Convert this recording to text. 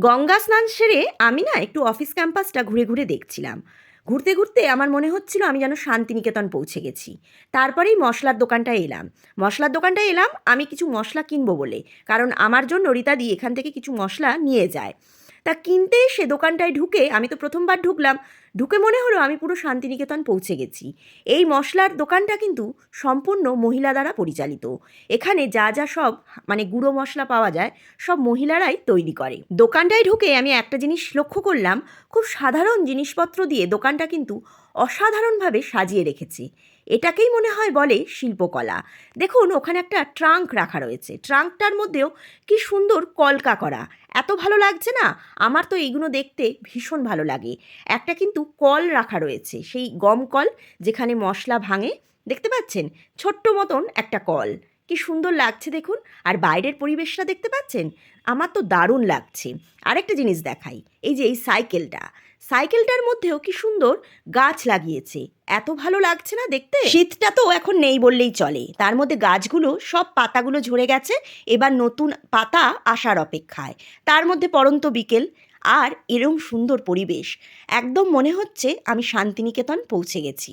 গঙ্গা স্নান সেরে আমি না একটু অফিস ক্যাম্পাসটা ঘুরে ঘুরে দেখছিলাম। ঘুরতে ঘুরতে আমার মনে হচ্ছিল আমি যেন শান্তিনিকেতন পৌঁছে গেছি। তারপরেই মশলার দোকানটায় এলাম। মশলার দোকানটায় এলাম আমি কিছু মশলা কিনবো বলে, কারণ আমার জন্য রীতাদি এখান থেকে কিছু মশলা নিয়ে যায়। তা কিনতে এসে দোকানটায় ঢুকে, আমি তো প্রথমবার ঢুকলাম, ঢুকে মনে হলো আমি পুরো শান্তিনিকেতন পৌঁছে গেছি। এই মশলার দোকানটা কিন্তু সম্পূর্ণ মহিলা দ্বারা পরিচালিত। এখানে যা যা সব মানে গুঁড়ো মশলা পাওয়া যায় সব মহিলারাই তৈরি করে। দোকানটায় ঢুকে আমি একটা জিনিস লক্ষ্য করলাম, খুব সাধারণ জিনিসপত্র দিয়ে দোকানটা কিন্তু অসাধারণভাবে সাজিয়ে রেখেছে। এটাকেই মনে হয় বলে শিল্পকলা। দেখুন ওখানে একটা ট্রাঙ্ক রাখা রয়েছে, ট্রাঙ্কটার মধ্যেও কি সুন্দর কলকা করা, এত ভালো লাগছে না? আমার তো এইগুলো দেখতে ভীষণ ভালো লাগে। একটা কিন্তু কল রাখা রয়েছে, সেই গম কল যেখানে মশলা ভাঙে, দেখতে পাচ্ছেন? ছোট্ট মতন একটা কল, কি সুন্দর লাগছে দেখুন। আর বাইরের পরিবেশটা দেখতে পাচ্ছেন? আমার তো দারুণ লাগছে। আরেকটা জিনিস দেখাই, এই যে এই সাইকেলটা, সাইকেলটার মধ্যেও কি সুন্দর গাছ লাগিয়েছে, এত ভালো লাগছে না দেখতে? শীতটা তো এখন নেই বললেই চলে, তার মধ্যে গাছগুলো সব পাতাগুলো ঝরে গেছে, এবার নতুন পাতা আসার অপেক্ষায়। তার মধ্যে পড়ন্ত বিকেল, আর এরম সুন্দর পরিবেশ, একদম মনে হচ্ছে আমি শান্তিনিকেতন পৌঁছে গেছি।